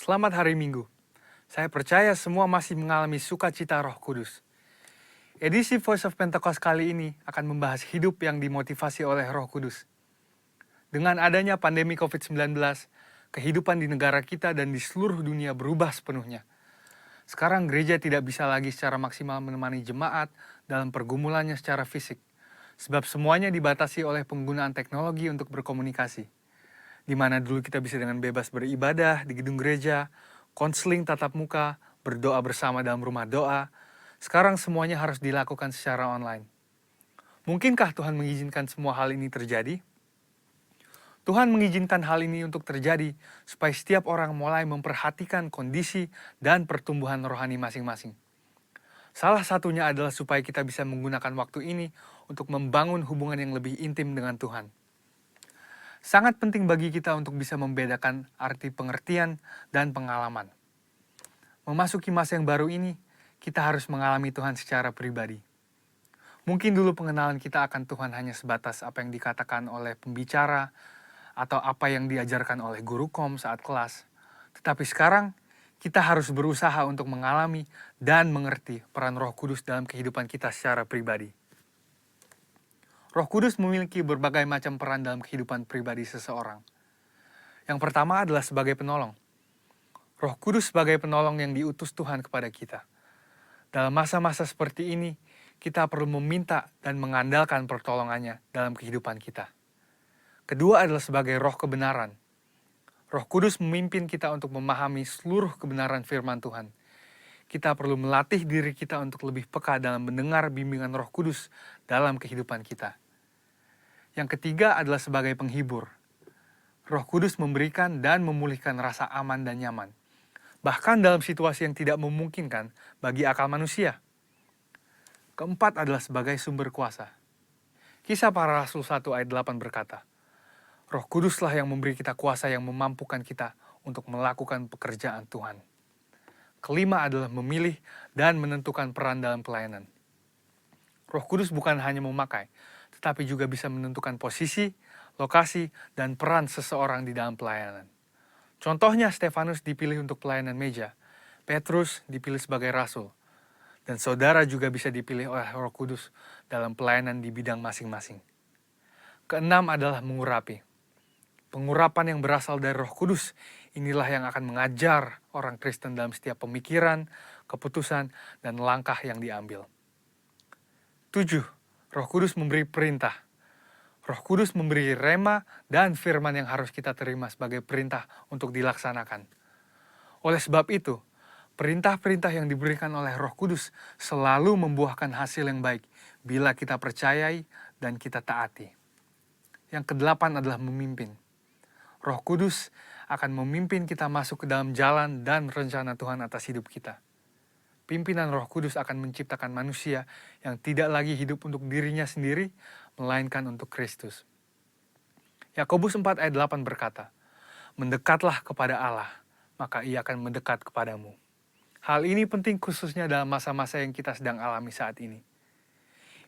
Selamat hari Minggu. Saya percaya semua masih mengalami sukacita Roh Kudus. Edisi Voice of Pentecost kali ini akan membahas hidup yang dimotivasi oleh Roh Kudus. Dengan adanya pandemi COVID-19, kehidupan di negara kita dan di seluruh dunia berubah sepenuhnya. Sekarang gereja tidak bisa lagi secara maksimal menemani jemaat dalam pergumulannya secara fisik, sebab semuanya dibatasi oleh penggunaan teknologi untuk berkomunikasi. Di mana dulu kita bisa dengan bebas beribadah di gedung gereja, konseling tatap muka, berdoa bersama dalam rumah doa. Sekarang semuanya harus dilakukan secara online. Mungkinkah Tuhan mengizinkan semua hal ini terjadi? Tuhan mengizinkan hal ini untuk terjadi supaya setiap orang mulai memperhatikan kondisi dan pertumbuhan rohani masing-masing. Salah satunya adalah supaya kita bisa menggunakan waktu ini untuk membangun hubungan yang lebih intim dengan Tuhan. Sangat penting bagi kita untuk bisa membedakan arti pengertian dan pengalaman. Memasuki masa yang baru ini, kita harus mengalami Tuhan secara pribadi. Mungkin dulu pengenalan kita akan Tuhan hanya sebatas apa yang dikatakan oleh pembicara atau apa yang diajarkan oleh guru kom saat kelas. Tetapi sekarang, kita harus berusaha untuk mengalami dan mengerti peran Roh Kudus dalam kehidupan kita secara pribadi. Roh Kudus memiliki berbagai macam peran dalam kehidupan pribadi seseorang. Yang pertama adalah sebagai penolong. Roh Kudus sebagai penolong yang diutus Tuhan kepada kita. Dalam masa-masa seperti ini, kita perlu meminta dan mengandalkan pertolongannya dalam kehidupan kita. Kedua adalah sebagai roh kebenaran. Roh Kudus memimpin kita untuk memahami seluruh kebenaran firman Tuhan. Kita perlu melatih diri kita untuk lebih peka dalam mendengar bimbingan Roh Kudus dalam kehidupan kita. Yang ketiga adalah sebagai penghibur. Roh Kudus memberikan dan memulihkan rasa aman dan nyaman, bahkan dalam situasi yang tidak memungkinkan bagi akal manusia. Keempat adalah sebagai sumber kuasa. Kisah Para Rasul 1 ayat 8 berkata, Roh Kuduslah yang memberi kita kuasa yang memampukan kita untuk melakukan pekerjaan Tuhan. Kelima adalah memilih dan menentukan peran dalam pelayanan. Roh Kudus bukan hanya memakai, tetapi juga bisa menentukan posisi, lokasi, dan peran seseorang di dalam pelayanan. Contohnya Stefanus dipilih untuk pelayanan meja, Petrus dipilih sebagai rasul, dan saudara juga bisa dipilih oleh Roh Kudus dalam pelayanan di bidang masing-masing. Keenam adalah mengurapi. Pengurapan yang berasal dari Roh Kudus inilah yang akan mengajar orang Kristen dalam setiap pemikiran, keputusan, dan langkah yang diambil. 7. Roh Kudus memberi perintah. Roh Kudus memberi rema dan firman yang harus kita terima sebagai perintah untuk dilaksanakan. Oleh sebab itu, perintah-perintah yang diberikan oleh Roh Kudus selalu membuahkan hasil yang baik bila kita percayai dan kita taati. Yang kedelapan adalah memimpin. Roh Kudus akan memimpin kita masuk ke dalam jalan dan rencana Tuhan atas hidup kita. Pimpinan Roh Kudus akan menciptakan manusia yang tidak lagi hidup untuk dirinya sendiri, melainkan untuk Kristus. Yakobus 4 ayat 8 berkata, Mendekatlah kepada Allah, maka ia akan mendekat kepadamu. Hal ini penting khususnya dalam masa-masa yang kita sedang alami saat ini.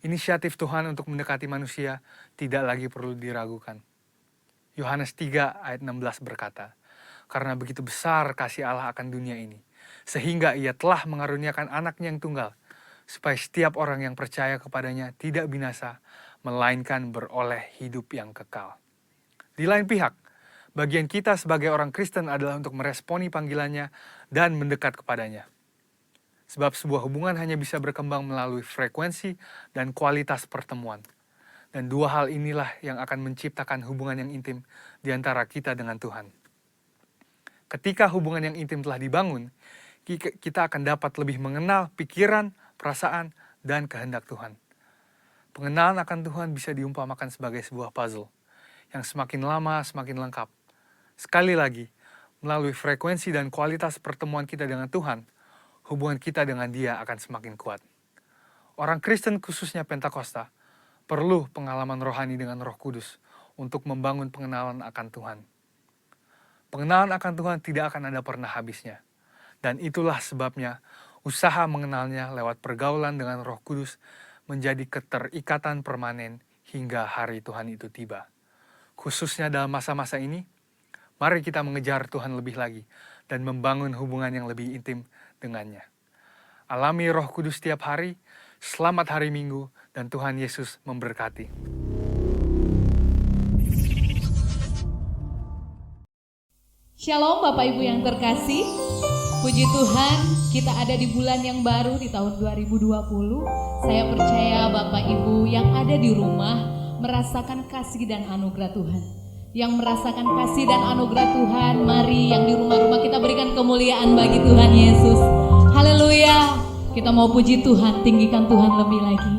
Inisiatif Tuhan untuk mendekati manusia tidak lagi perlu diragukan. Yohanes 3 ayat 16 berkata, Karena begitu besar kasih Allah akan dunia ini, sehingga ia telah mengaruniakan anaknya yang tunggal, supaya setiap orang yang percaya kepadanya tidak binasa, melainkan beroleh hidup yang kekal. Di lain pihak, bagian kita sebagai orang Kristen adalah untuk meresponi panggilannya dan mendekat kepadanya. Sebab sebuah hubungan hanya bisa berkembang melalui frekuensi dan kualitas pertemuan. Dan dua hal inilah yang akan menciptakan hubungan yang intim di antara kita dengan Tuhan. Ketika hubungan yang intim telah dibangun, kita akan dapat lebih mengenal pikiran, perasaan, dan kehendak Tuhan. Pengenalan akan Tuhan bisa diumpamakan sebagai sebuah puzzle, yang semakin lama semakin lengkap. Sekali lagi, melalui frekuensi dan kualitas pertemuan kita dengan Tuhan, hubungan kita dengan Dia akan semakin kuat. Orang Kristen khususnya Pentakosta, perlu pengalaman rohani dengan Roh Kudus untuk membangun pengenalan akan Tuhan. Pengenalan akan Tuhan tidak akan ada pernah habisnya. Dan itulah sebabnya usaha mengenalnya lewat pergaulan dengan Roh Kudus menjadi keterikatan permanen hingga hari Tuhan itu tiba. Khususnya dalam masa-masa ini, mari kita mengejar Tuhan lebih lagi dan membangun hubungan yang lebih intim dengannya. Alami Roh Kudus setiap hari. Selamat hari Minggu dan Tuhan Yesus memberkati. Shalom Bapak Ibu yang terkasih. Puji Tuhan, kita ada di bulan yang baru di tahun 2020. Saya percaya Bapak Ibu yang ada di rumah merasakan kasih dan anugerah Tuhan. Yang merasakan kasih dan anugerah Tuhan, mari yang di rumah-rumah kita berikan kemuliaan bagi Tuhan Yesus. Haleluya. Kita mau puji Tuhan, tinggikan Tuhan lebih lagi.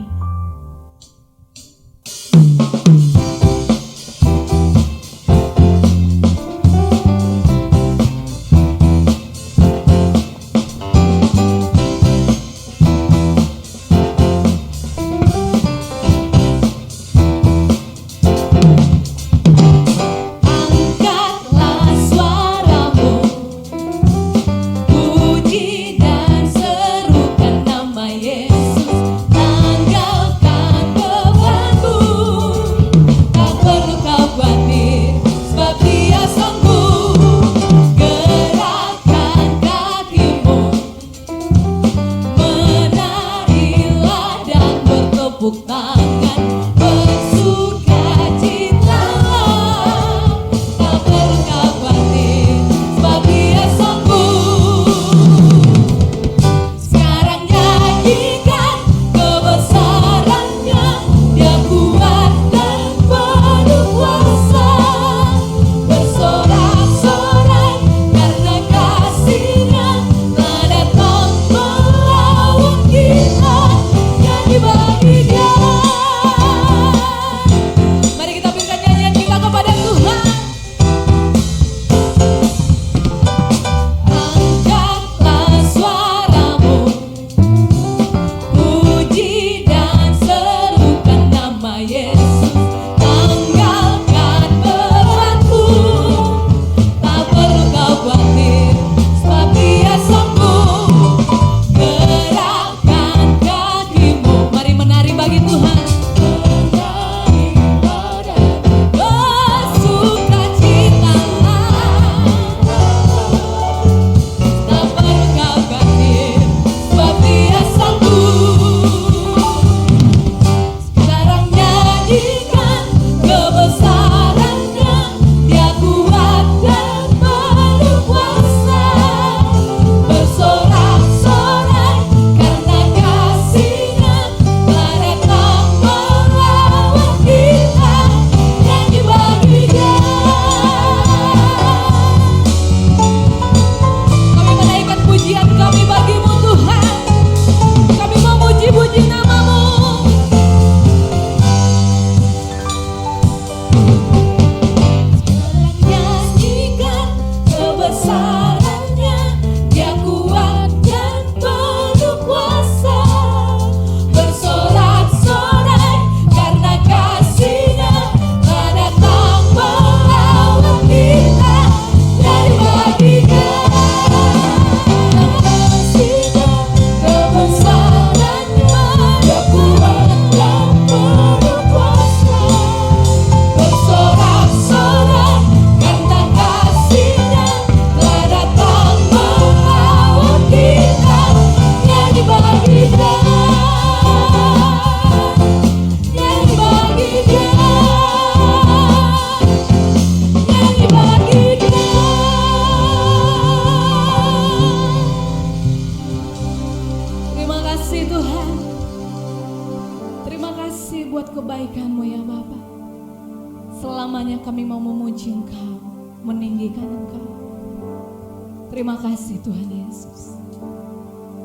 Terima kasih Tuhan Yesus.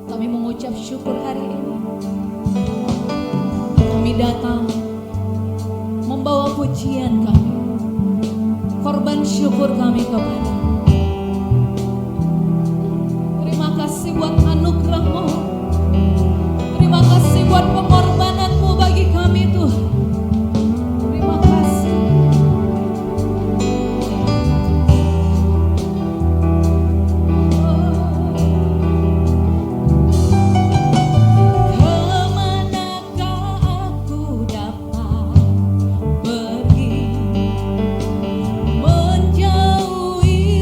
Kami mengucap syukur hari ini. Kami datang membawa pujian kami, korban syukur kami kepada. Terima kasih buat anugerah-Mu. Terima kasih buat pengorbanan-Mu bagi kami Tuhan. Terima kasih. Menjauhi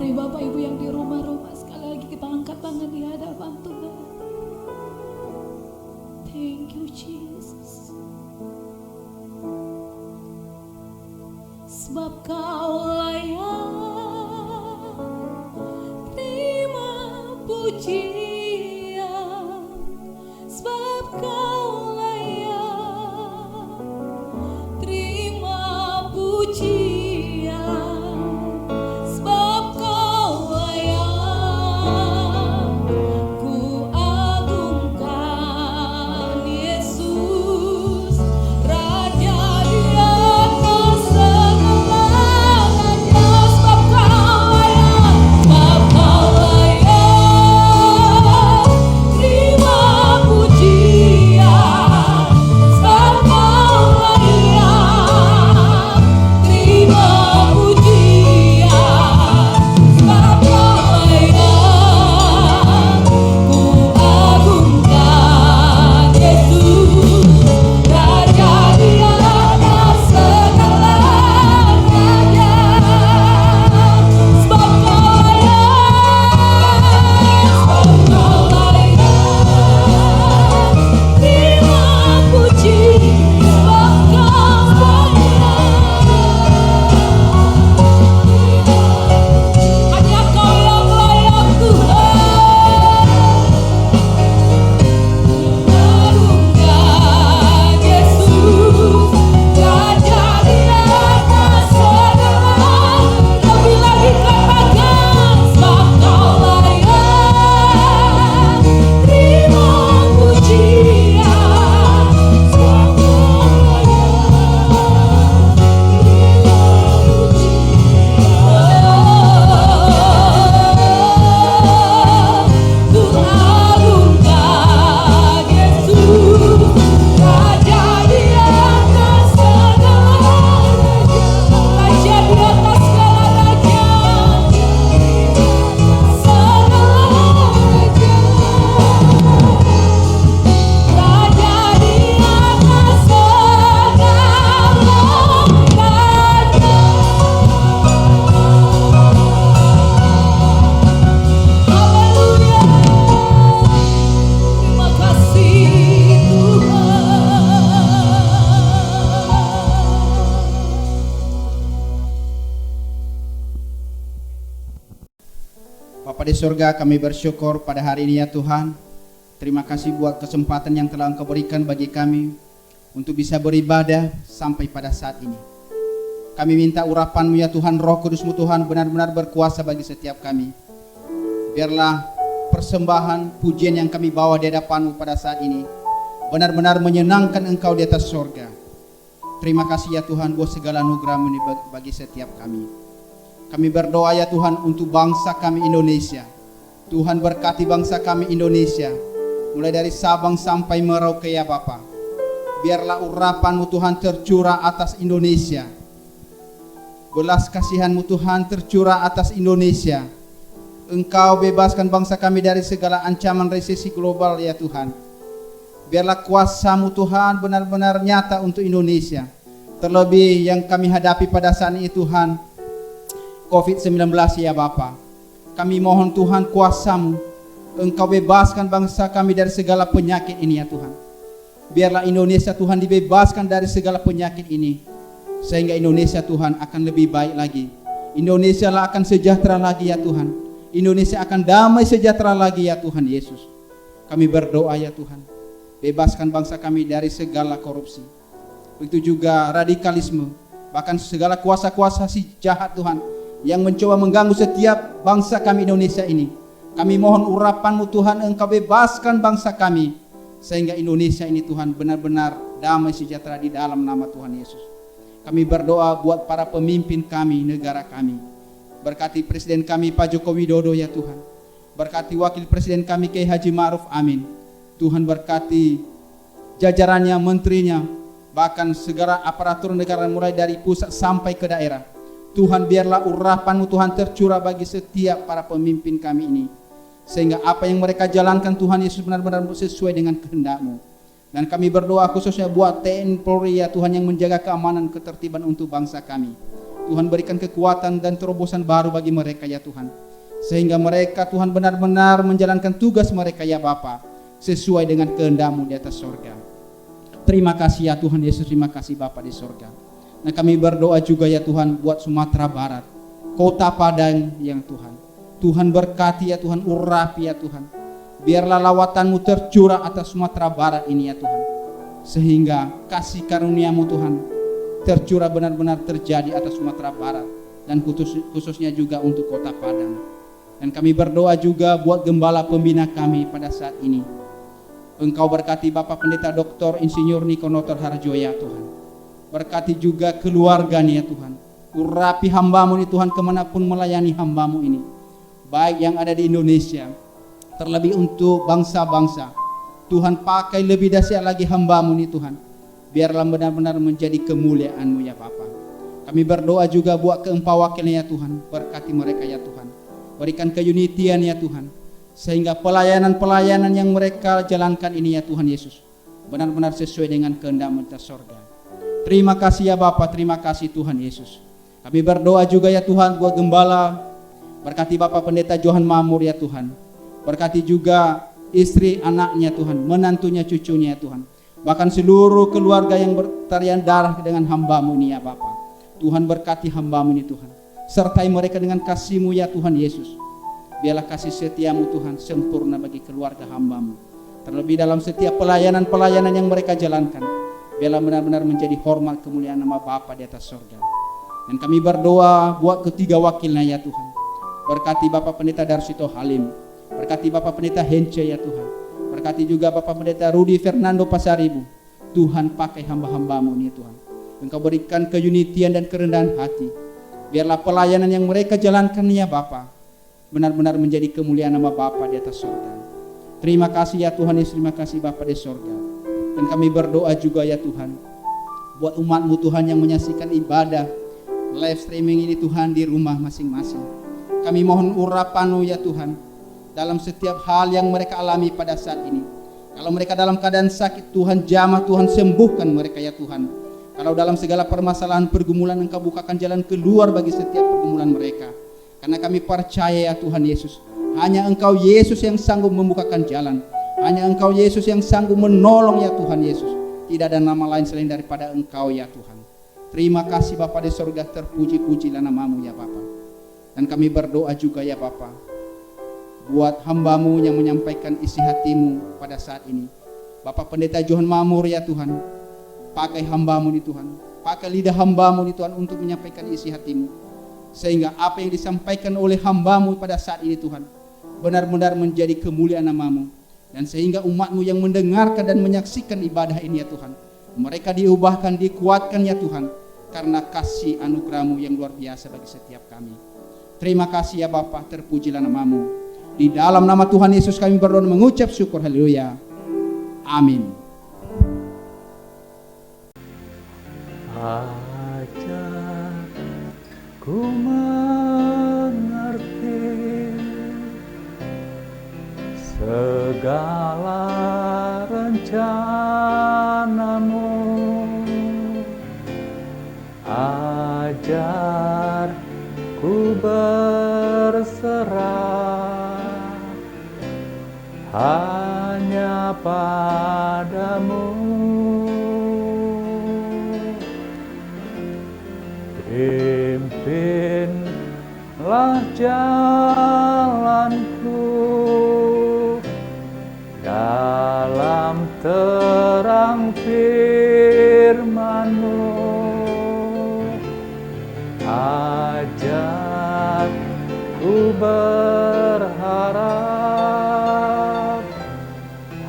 Mari Bapak Ibu yang di rumah-rumah, sekali lagi kita angkat tangan di hadapan Tuhan. Thank you Jesus. Sebab Kau layak terima pujian, sebab Kau layak terima pujian, sebab Kau layak ku agungkan Yesus, Raja di atas segala raja. Sebab Kau layak, sebab Kau layak terima pujian, sebab Kau layak terima pujian, sebab Kau layak ku agungkan Yesus, Raja di atas segala raja. Sebab Kau layak, sebab Kau layak terima puji, sebab Kau layak. Hanya Kau yang layak Tuhan. Agungkan Yesus, Raja di atas segala. Lebih lagi katakan, sebab Kau layak terima pujian, sebab Kau layak ku agungkan Yesus, Raja di atas segala raja, Raja di atas segala raja, segala raja, Raja di atas segala raja. Haleluya. Terima kasih Tuhan. Bapa di surga, kami bersyukur pada hari ini ya Tuhan. Terima kasih buat kesempatan yang telah Engkau berikan bagi kami untuk bisa beribadah sampai pada saat ini. Kami minta urapan-Mu ya Tuhan, Roh Kudus-Mu Tuhan benar-benar berkuasa bagi setiap kami. Biarlah persembahan, pujian yang kami bawa di hadapan-Mu pada saat ini benar-benar menyenangkan Engkau di atas surga. Terima kasih ya Tuhan buat segala anugerah-Mu ini bagi setiap kami. Kami berdoa ya Tuhan untuk bangsa kami Indonesia. Tuhan berkati bangsa kami Indonesia, mulai dari Sabang sampai Merauke ya Bapa. Biarlah urapan-Mu Tuhan tercurah atas Indonesia. Belas kasihan-Mu Tuhan tercurah atas Indonesia. Engkau bebaskan bangsa kami dari segala ancaman resesi global ya Tuhan. Biarlah kuasa-Mu Tuhan benar-benar nyata untuk Indonesia. Terlebih yang kami hadapi pada saat ini Tuhan, COVID-19 ya Bapa. Kami mohon Tuhan kuasa-Mu, Engkau bebaskan bangsa kami dari segala penyakit ini ya Tuhan. Biarlah Indonesia Tuhan dibebaskan dari segala penyakit ini, sehingga Indonesia Tuhan akan lebih baik lagi. Indonesia lah akan sejahtera lagi ya Tuhan. Indonesia akan damai sejahtera lagi ya Tuhan Yesus. Kami berdoa ya Tuhan, bebaskan bangsa kami dari segala korupsi. Begitu juga radikalisme, bahkan segala kuasa-kuasa si jahat Tuhan yang mencoba mengganggu setiap bangsa kami Indonesia ini. Kami mohon urapan-Mu Tuhan, Engkau bebaskan bangsa kami, sehingga Indonesia ini Tuhan benar-benar damai sejahtera di dalam nama Tuhan Yesus. Kami berdoa buat para pemimpin kami, negara kami. Berkati Presiden kami Pak Joko Widodo ya Tuhan. Berkati Wakil Presiden kami Kiai Haji Ma'ruf Amin. Tuhan berkati jajarannya, menterinya, bahkan segala aparatur negara mulai dari pusat sampai ke daerah. Tuhan biarlah urapan-Mu Tuhan tercurah bagi setiap para pemimpin kami ini, sehingga apa yang mereka jalankan Tuhan Yesus benar-benar sesuai dengan kehendak-Mu. Dan kami berdoa khususnya buat TNI Polri ya Tuhan yang menjaga keamanan ketertiban untuk bangsa kami. Tuhan berikan kekuatan dan terobosan baru bagi mereka ya Tuhan. Sehingga mereka Tuhan benar-benar menjalankan tugas mereka ya Bapa sesuai dengan kehendak-Mu di atas sorga. Terima kasih ya Tuhan Yesus, terima kasih Bapa di sorga. Nah kami berdoa juga ya Tuhan buat Sumatera Barat, Kota Padang yang Tuhan. Tuhan berkati ya Tuhan, urapi ya Tuhan. Biarlah lawatan-Mu tercurah atas Sumatera Barat ini ya Tuhan. Sehingga kasih karunia-Mu Tuhan tercurah benar-benar terjadi atas Sumatera Barat. Dan khususnya juga untuk Kota Padang. Dan kami berdoa juga buat gembala pembina kami pada saat ini. Engkau berkati Bapak Pendeta Dr. Insinyur Niko Notor Harjoya Tuhan. Berkati juga keluarganya Tuhan. Urapi hamba-Mu ini Tuhan kemanapun melayani hamba-Mu ini. Baik yang ada di Indonesia, terlebih untuk bangsa-bangsa. Tuhan pakai lebih dahsyat lagi hamba-Mu ini Tuhan. Biarlah benar-benar menjadi kemuliaan-Mu ya Bapa. Kami berdoa juga buat keempat wakilnya ya Tuhan. Berkati mereka ya Tuhan. Berikan keunitian ya Tuhan. Sehingga pelayanan-pelayanan yang mereka jalankan ini ya Tuhan Yesus benar-benar sesuai dengan kehendak-Mu di sorga. Terima kasih ya Bapa, terima kasih Tuhan Yesus. Kami berdoa juga ya Tuhan buat gembala. Berkati Bapak Pendeta Johan Mamur ya Tuhan. Berkati juga istri, anaknya Tuhan, menantunya, cucunya ya Tuhan. Bahkan seluruh keluarga yang bertarian darah dengan hamba-Mu ini ya Bapa. Tuhan berkati hamba-Mu ini Tuhan. Sertai mereka dengan kasih-Mu ya Tuhan Yesus. Biarlah kasih setia-Mu Tuhan sempurna bagi keluarga hamba-Mu. Terlebih dalam setiap pelayanan-pelayanan yang mereka jalankan. Biarlah benar-benar menjadi hormat kemuliaan nama Bapa di atas sorga. Dan kami berdoa buat ketiga wakilnya ya Tuhan. Berkati Bapak Pendeta Darsito Halim. Berkati Bapak Pendeta Hence ya Tuhan. Berkati juga Bapak Pendeta Rudi Fernando Pasaribu. Tuhan pakai hamba-hamba-Mu ini Tuhan. Engkau berikan keunitian dan kerendahan hati. Biarlah pelayanan yang mereka jalankan ya Bapa benar-benar menjadi kemuliaan nama Bapa di atas surga. Terima kasih ya Tuhan Yesus, terima kasih Bapa di surga. Dan kami berdoa juga ya Tuhan buat umat-Mu Tuhan yang menyaksikan ibadah live streaming ini Tuhan di rumah masing-masing. Kami mohon urapan-Mu ya Tuhan dalam setiap hal yang mereka alami pada saat ini. Kalau mereka dalam keadaan sakit Tuhan jamah, Tuhan sembuhkan mereka ya Tuhan. Kalau dalam segala permasalahan pergumulan Engkau bukakan jalan keluar bagi setiap pergumulan mereka. Karena kami percaya ya Tuhan Yesus, hanya Engkau Yesus yang sanggup membukakan jalan. Hanya Engkau Yesus yang sanggup menolong ya Tuhan Yesus. Tidak ada nama lain selain daripada Engkau ya Tuhan. Terima kasih Bapa di surga, terpuji-pujilah nama-Mu ya Bapa. Dan kami berdoa juga ya Bapa buat hamba-Mu yang menyampaikan isi hati-Mu pada saat ini. Bapak Pendeta Johan Mamur ya Tuhan, pakai hamba-Mu ini Tuhan. Pakai lidah hamba-Mu ini Tuhan untuk menyampaikan isi hati-Mu. Sehingga apa yang disampaikan oleh hamba-Mu pada saat ini Tuhan benar-benar menjadi kemuliaan nama-Mu. Dan sehingga umat-Mu yang mendengarkan dan menyaksikan ibadah ini ya Tuhan, mereka diubahkan, dikuatkan ya Tuhan, karena kasih anugerah-Mu yang luar biasa bagi setiap kami. Terima kasih ya Bapa, terpujilah nama-Mu. Di dalam nama Tuhan Yesus kami berdoa mengucap syukur, haleluya. Amin. Ku mengerti segala rencana-Mu. Ajar ku berserah hanya pada-Mu. Pimpinlah jalanku dalam terang firman-Mu. Ajar ku berharap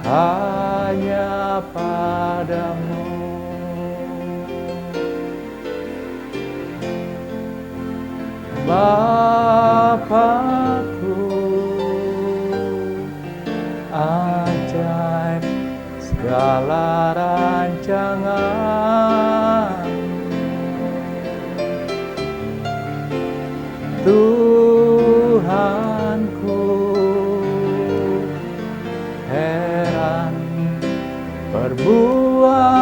hanya pada-Mu. Bapakku, ajaib segala rancangan. Tuhanku, heran perbuatan-Mu.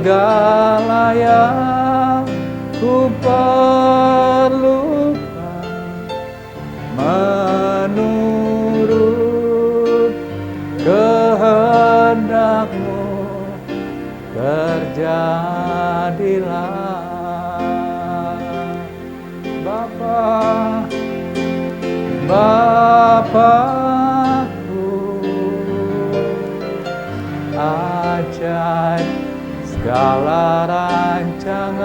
segala yang ku perlukan, menurut kehendak-Mu terjadilah. Bapakku, ajaib segala rancangan,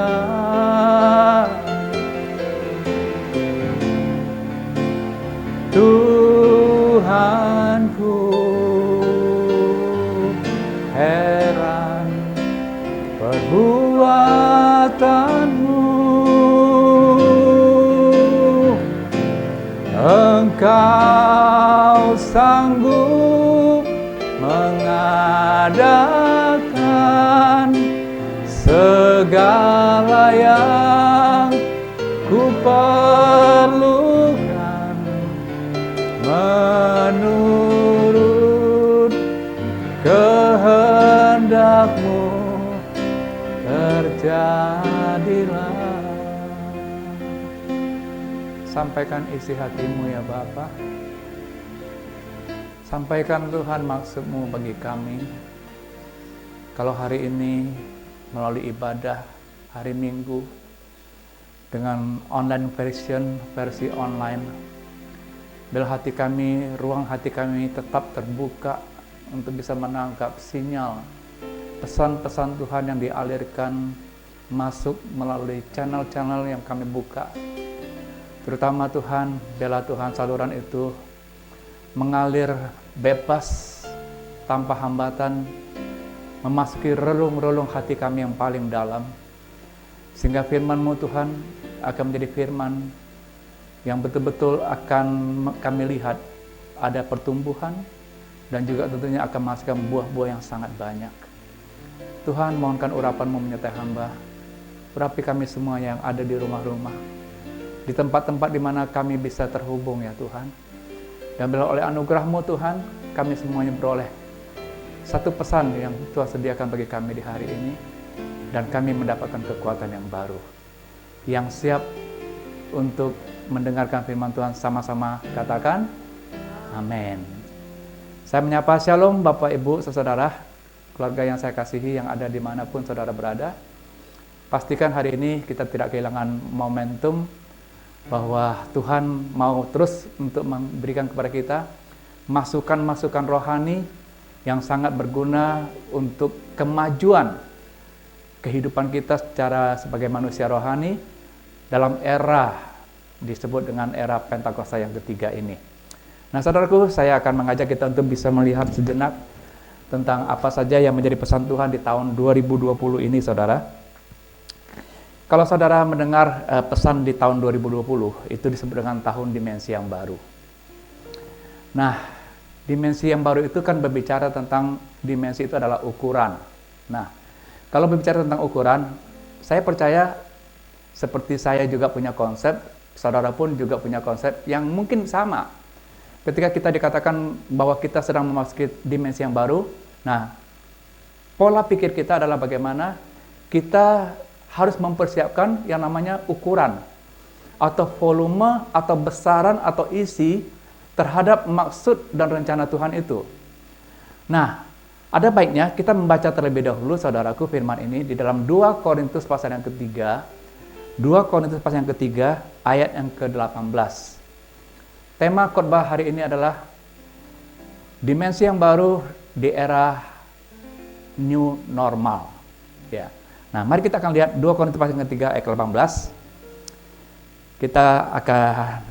Tuhanku, heran perbuatan-Mu. Engkau sanggup mengadakan segala yang ku perlukan, menurut kehendak-Mu terjadilah. Sampaikan isi hatimu ya Bapa. Sampaikan Tuhan maksud-Mu bagi kami. Kalau hari ini melalui ibadah hari Minggu dengan online versi online, biar hati kami, ruang hati kami tetap terbuka untuk bisa menangkap sinyal pesan-pesan Tuhan yang dialirkan masuk melalui channel-channel yang kami buka. Terutama Tuhan, biarlah Tuhan saluran itu mengalir bebas tanpa hambatan, memasuki relung-relung hati kami yang paling dalam, sehingga firman-Mu Tuhan akan menjadi firman yang betul-betul akan kami lihat ada pertumbuhan dan juga tentunya akan menghasilkan buah-buah yang sangat banyak. Tuhan, mohonkan urapan-Mu menyertai hamba, urapi kami semua yang ada di rumah-rumah, di tempat-tempat di mana kami bisa terhubung ya Tuhan. Dan bila oleh anugerah-Mu Tuhan, kami semuanya beroleh satu pesan yang Tuhan sediakan bagi kami di hari ini, dan kami mendapatkan kekuatan yang baru, yang siap untuk mendengarkan firman Tuhan. Sama-sama katakan amin. Saya menyapa shalom Bapak Ibu saudara, keluarga yang saya kasihi yang ada dimanapun saudara berada. Pastikan hari ini kita tidak kehilangan momentum bahwa Tuhan mau terus untuk memberikan kepada kita masukan-masukan rohani yang sangat berguna untuk kemajuan kehidupan kita secara sebagai manusia rohani dalam era disebut dengan era Pentakosta yang ketiga ini. Nah saudaraku, saya akan mengajak kita untuk bisa melihat sejenak tentang apa saja yang menjadi pesan Tuhan di tahun 2020 ini saudara. Kalau saudara mendengar pesan di tahun 2020, itu disebut dengan tahun dimensi yang baru. Nah, dimensi yang baru itu kan berbicara tentang dimensi itu adalah ukuran. Nah, kalau berbicara tentang ukuran, saya percaya seperti saya juga punya konsep, saudara pun juga punya konsep yang mungkin sama. Ketika kita dikatakan bahwa kita sedang memasuki dimensi yang baru, nah, pola pikir kita adalah bagaimana kita harus mempersiapkan yang namanya ukuran atau volume atau besaran atau isi terhadap maksud dan rencana Tuhan itu. Nah, ada baiknya kita membaca terlebih dahulu saudaraku firman ini di dalam 2 Korintus pasal yang ketiga, 2 Korintus pasal yang ketiga ayat yang ke-18. Tema khotbah hari ini adalah dimensi yang baru di era new normal. Ya. Nah, mari kita akan lihat 2 Korintus pasal yang ketiga ayat ke-18. Kita akan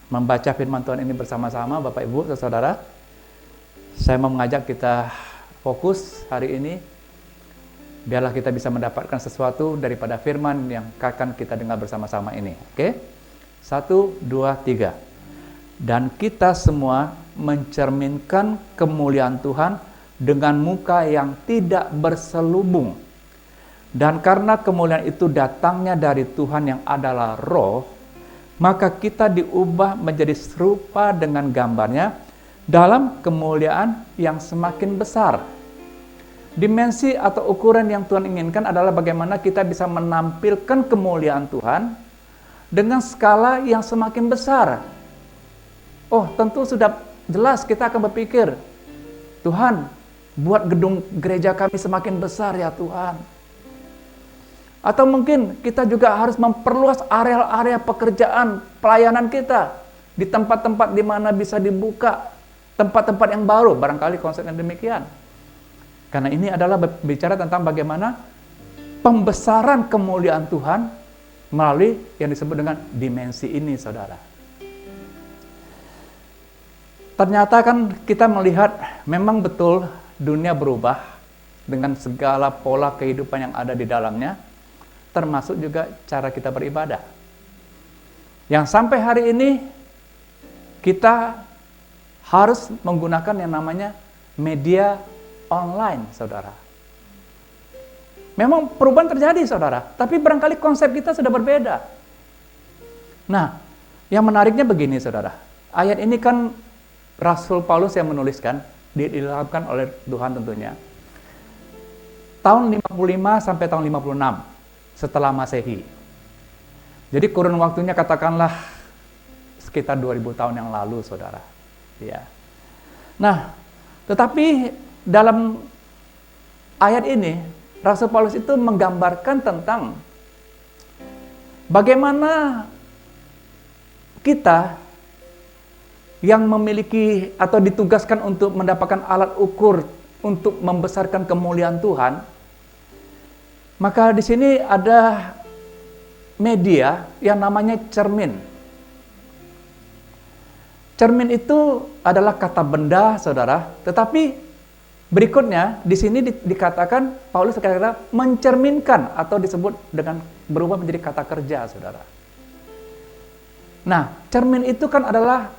membaca firman Tuhan ini bersama-sama Bapak Ibu saudara. Saya mau mengajak kita fokus hari ini. Biarlah kita bisa mendapatkan sesuatu daripada firman yang akan kita dengar bersama-sama ini. Oke? 1, 2, 3. Dan kita semua mencerminkan kemuliaan Tuhan dengan muka yang tidak berselubung. Dan karena kemuliaan itu datangnya dari Tuhan yang adalah Roh, maka kita diubah menjadi serupa dengan gambarnya dalam kemuliaan yang semakin besar. dimensi atau ukuran yang Tuhan inginkan adalah bagaimana kita bisa menampilkan kemuliaan Tuhan dengan skala yang semakin besar. Oh, tentu sudah jelas kita akan berpikir, Tuhan, buat gedung gereja kami semakin besar ya Tuhan. Atau mungkin kita juga harus memperluas area-area pekerjaan, pelayanan kita di tempat-tempat di mana bisa dibuka tempat-tempat yang baru, barangkali konsepnya demikian. Karena ini adalah bicara tentang bagaimana pembesaran kemuliaan Tuhan melalui yang disebut dengan dimensi ini, saudara. Ternyata kan kita melihat memang betul dunia berubah dengan segala pola kehidupan yang ada di dalamnya, termasuk juga cara kita beribadah. Yang sampai hari ini kita harus menggunakan yang namanya media online, saudara. Memang perubahan terjadi, saudara, tapi barangkali konsep kita sudah berbeda. Nah, yang menariknya begini, saudara. Ayat ini kan Rasul Paulus yang menuliskan, diilhamkan oleh Tuhan tentunya. Tahun 55 sampai tahun 56 setelah Masehi. Jadi kurun waktunya katakanlah sekitar 2000 tahun yang lalu, saudara. Ya. Nah, tetapi dalam ayat ini, Rasul Paulus itu menggambarkan tentang bagaimana kita yang memiliki atau ditugaskan untuk mendapatkan alat ukur untuk membesarkan kemuliaan Tuhan. Maka di sini ada media yang namanya cermin. Cermin itu adalah kata benda, saudara. Tetapi berikutnya di sini dikatakan Paulus kata mencerminkan atau disebut dengan berubah menjadi kata kerja, saudara. Nah, cermin itu kan adalah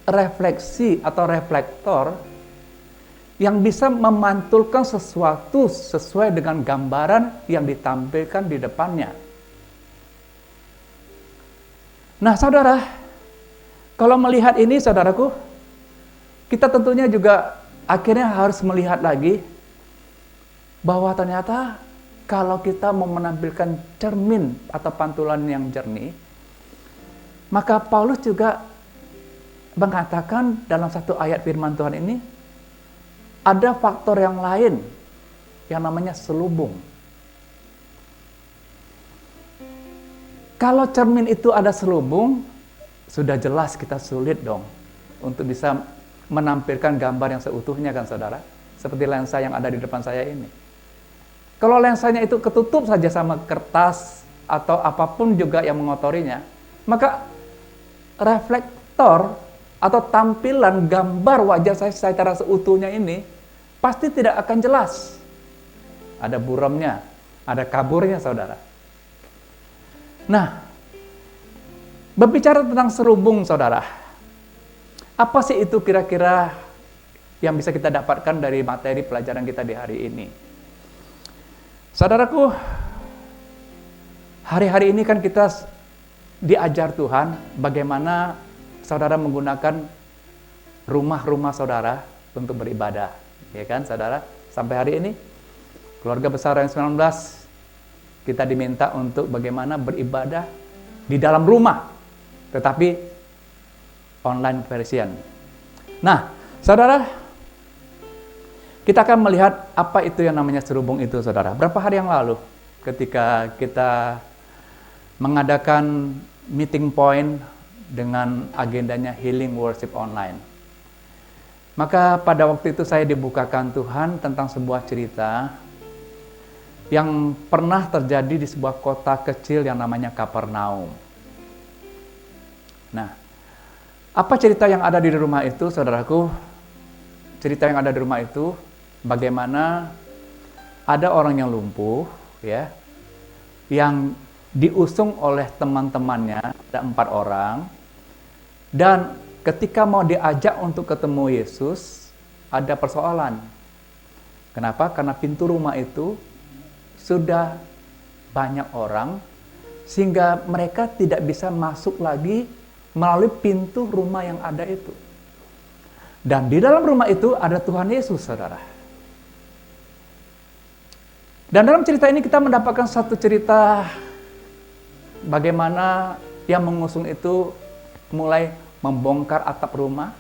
refleksi atau reflektor yang bisa memantulkan sesuatu sesuai dengan gambaran yang ditampilkan di depannya. Nah, saudara, kalau melihat ini, saudaraku, kita tentunya juga akhirnya harus melihat lagi bahwa ternyata kalau kita mau menampilkan cermin atau pantulan yang jernih, maka Paulus juga mengatakan dalam satu ayat firman Tuhan ini, ada faktor yang lain yang namanya selubung. Kalau cermin itu ada selubung, sudah jelas kita sulit dong untuk bisa menampilkan gambar yang seutuhnya kan, saudara. Seperti lensa yang ada di depan saya ini. Kalau lensanya itu ketutup saja sama kertas atau apapun juga yang mengotorinya, maka reflektor atau tampilan gambar wajah saya secara seutuhnya ini pasti tidak akan jelas. Ada buramnya, ada kaburnya, saudara. Nah, berbicara tentang selubung, saudara, apa sih itu kira-kira yang bisa kita dapatkan dari materi pelajaran kita di hari ini? Saudaraku, hari-hari ini kan kita diajar Tuhan bagaimana saudara menggunakan rumah-rumah saudara untuk beribadah. Ya kan, saudara? Sampai hari ini, keluarga besar yang 19, kita diminta untuk bagaimana beribadah di dalam rumah, tetapi online version. Nah, saudara, kita akan melihat apa itu yang namanya selubung itu, saudara. Berapa hari yang lalu, ketika kita mengadakan meeting point dengan agendanya Healing Worship Online. Maka pada waktu itu saya dibukakan Tuhan tentang sebuah cerita yang pernah terjadi di sebuah kota kecil yang namanya Kapernaum. Nah, apa cerita yang ada di rumah itu, saudaraku? Cerita yang ada di rumah itu, bagaimana ada orang yang lumpuh, ya, yang diusung oleh teman-temannya, ada 4 orang, dan ketika mau diajak untuk ketemu Yesus, ada persoalan. Kenapa? Karena pintu rumah itu sudah banyak orang, sehingga mereka tidak bisa masuk lagi melalui pintu rumah yang ada itu. Dan di dalam rumah itu ada Tuhan Yesus, saudara. Dan dalam cerita ini kita mendapatkan satu cerita bagaimana yang mengusung itu mulai membongkar atap rumah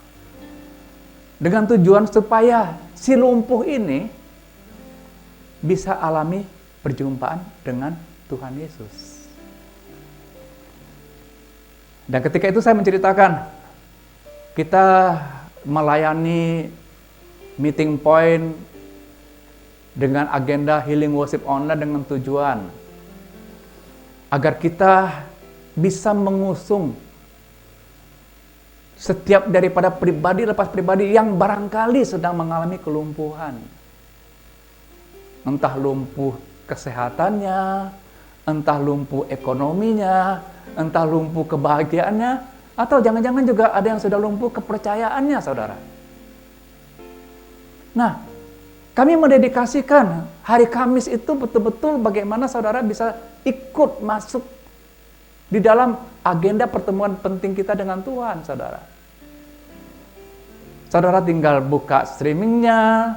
dengan tujuan supaya si lumpuh ini bisa alami perjumpaan dengan Tuhan Yesus. Dan ketika itu saya menceritakan, kita melayani meeting point dengan agenda healing worship online dengan tujuan agar kita bisa mengusung setiap daripada pribadi lepas pribadi yang barangkali sedang mengalami kelumpuhan. Entah lumpuh kesehatannya, entah lumpuh ekonominya, entah lumpuh kebahagiaannya, atau jangan-jangan juga ada yang sudah lumpuh kepercayaannya, saudara. Nah, kami mendedikasikan hari Kamis itu betul-betul bagaimana saudara bisa ikut masuk di dalam agenda pertemuan penting kita dengan Tuhan, saudara. Saudara tinggal buka streamingnya,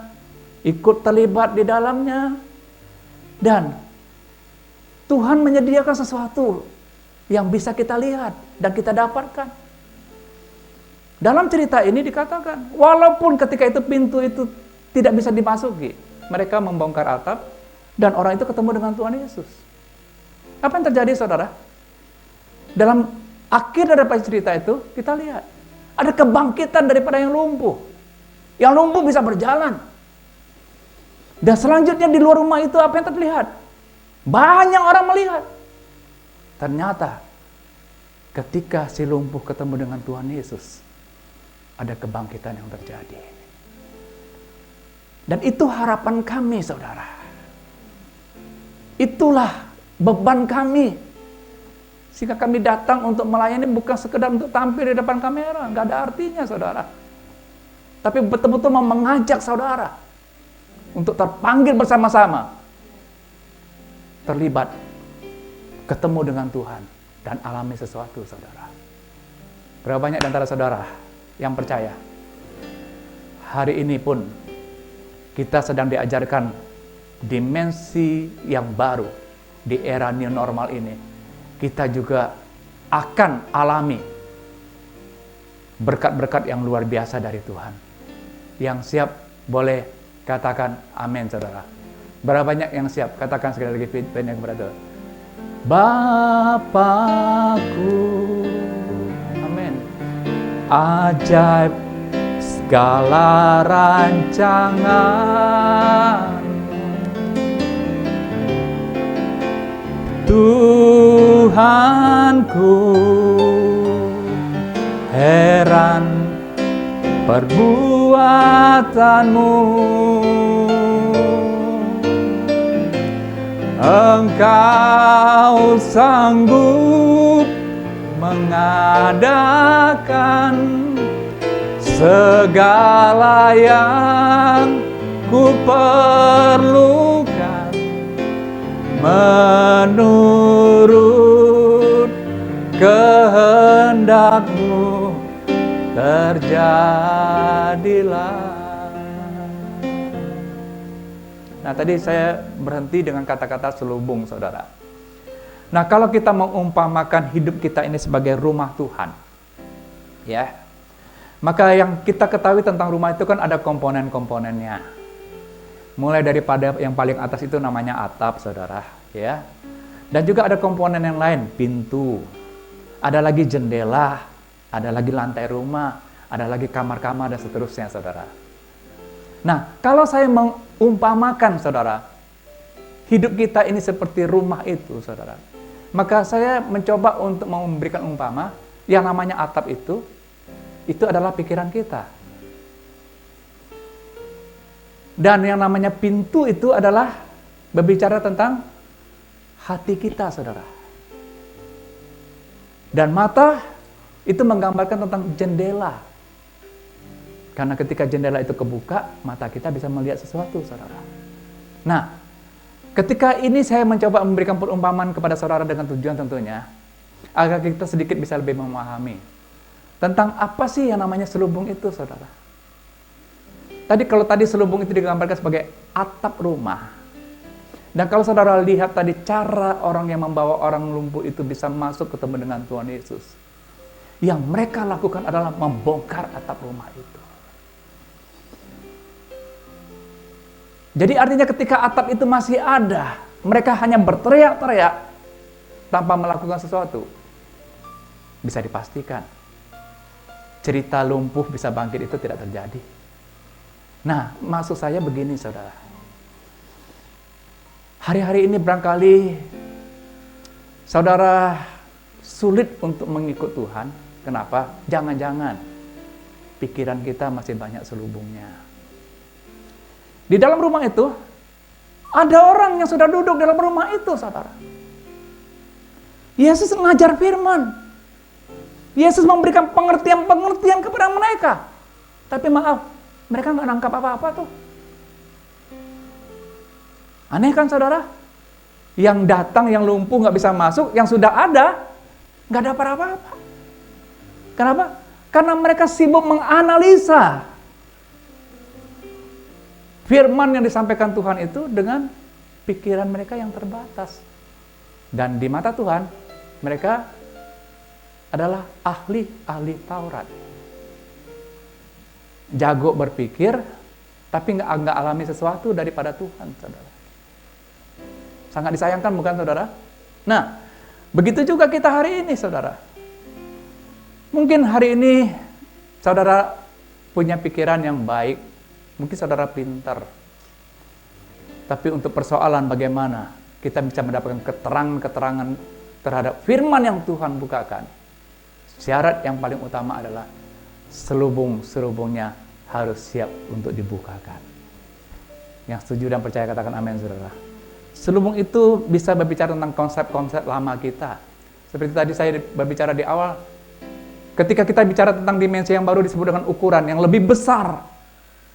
ikut terlibat di dalamnya, dan Tuhan menyediakan sesuatu yang bisa kita lihat dan kita dapatkan. Dalam cerita ini dikatakan, walaupun ketika itu pintu itu tidak bisa dimasuki, mereka membongkar atap dan orang itu ketemu dengan Tuhan Yesus. Apa yang terjadi, saudara? Dalam akhir daripada cerita itu, kita lihat ada kebangkitan daripada yang lumpuh. Yang lumpuh bisa berjalan. Dan selanjutnya di luar rumah itu apa yang terlihat? Banyak orang melihat. Ternyata ketika si lumpuh ketemu dengan Tuhan Yesus, ada kebangkitan yang terjadi. Dan itu harapan kami, saudara. Itulah beban kami. Sehingga kami datang untuk melayani bukan sekedar untuk tampil di depan kamera. Nggak ada artinya, saudara. Tapi betul-betul mau mengajak saudara untuk terpanggil bersama-sama. Terlibat. Ketemu dengan Tuhan. Dan alami sesuatu, saudara. Berapa banyak di antara saudara yang percaya? Hari ini pun kita sedang diajarkan dimensi yang baru di era new normal ini. Kita juga akan alami berkat-berkat yang luar biasa dari Tuhan. Yang siap boleh katakan amin, saudara. Berapa banyak yang siap? Katakan sekali lagi yang kepada Tuhan. Bapakku, amin. Ajaib segala rancangan, Tuhanku, heran perbuatanmu. Engkau sanggup mengadakan segala yang ku perlukan, menurut kehendak-Mu terjadilah. Nah, tadi saya berhenti dengan kata-kata selubung, saudara. Nah, kalau kita mengumpamakan hidup kita ini sebagai rumah Tuhan, ya, maka yang kita ketahui tentang rumah itu kan ada komponen-komponennya. Mulai daripada yang paling atas itu namanya atap, saudara, ya. Dan juga ada komponen yang lain, pintu, ada lagi jendela, ada lagi lantai rumah, ada lagi kamar-kamar dan seterusnya, saudara. Nah, kalau saya mengumpamakan, saudara, hidup kita ini seperti rumah itu, saudara, maka saya mencoba untuk memberikan umpama yang namanya atap itu adalah pikiran kita. Dan yang namanya pintu itu adalah berbicara tentang hati kita, saudara. Dan mata itu menggambarkan tentang jendela. Karena ketika jendela itu kebuka, mata kita bisa melihat sesuatu, saudara. Nah, ketika ini saya mencoba memberikan perumpamaan kepada saudara dengan tujuan tentunya, agar kita sedikit bisa lebih memahami tentang apa sih yang namanya selubung itu, saudara. Kalau tadi selubung itu digambarkan sebagai atap rumah, Dan kalau saudara lihat tadi cara orang yang membawa orang lumpuh itu bisa masuk ketemu dengan Tuhan Yesus, yang mereka lakukan adalah membongkar atap rumah itu. Jadi artinya ketika atap itu masih ada, mereka hanya berteriak-teriak tanpa melakukan sesuatu. Bisa dipastikan, cerita lumpuh bisa bangkit itu tidak terjadi. Nah, maksud saya begini saudara. Hari-hari ini barangkali saudara sulit untuk mengikut Tuhan. Kenapa? Jangan-jangan pikiran kita masih banyak selubungnya. Di dalam rumah itu, ada orang yang sudah duduk dalam rumah itu, saudara. Yesus mengajar firman. Yesus memberikan pengertian-pengertian kepada mereka. Tapi maaf, mereka nggak nangkap apa-apa tuh. Aneh kan saudara? Yang datang, yang lumpuh nggak bisa masuk, yang sudah ada, nggak dapat apa-apa. Kenapa? Karena mereka sibuk menganalisa firman yang disampaikan Tuhan itu dengan pikiran mereka yang terbatas. Dan di mata Tuhan, mereka adalah ahli-ahli Taurat. Jago berpikir, tapi nggak alami sesuatu daripada Tuhan, saudara. Sangat disayangkan bukan saudara? Nah, begitu juga kita hari ini saudara. Mungkin hari ini saudara punya pikiran yang baik. Mungkin saudara pintar. Tapi untuk persoalan bagaimana kita bisa mendapatkan keterangan-keterangan terhadap firman yang Tuhan bukakan. Syarat yang paling utama adalah selubung-selubungnya harus siap untuk dibukakan. Yang setuju dan percaya katakan amin saudara. Selubung itu bisa berbicara tentang konsep-konsep lama kita. Seperti tadi saya berbicara di awal, ketika kita bicara tentang dimensi yang baru disebut dengan ukuran yang lebih besar.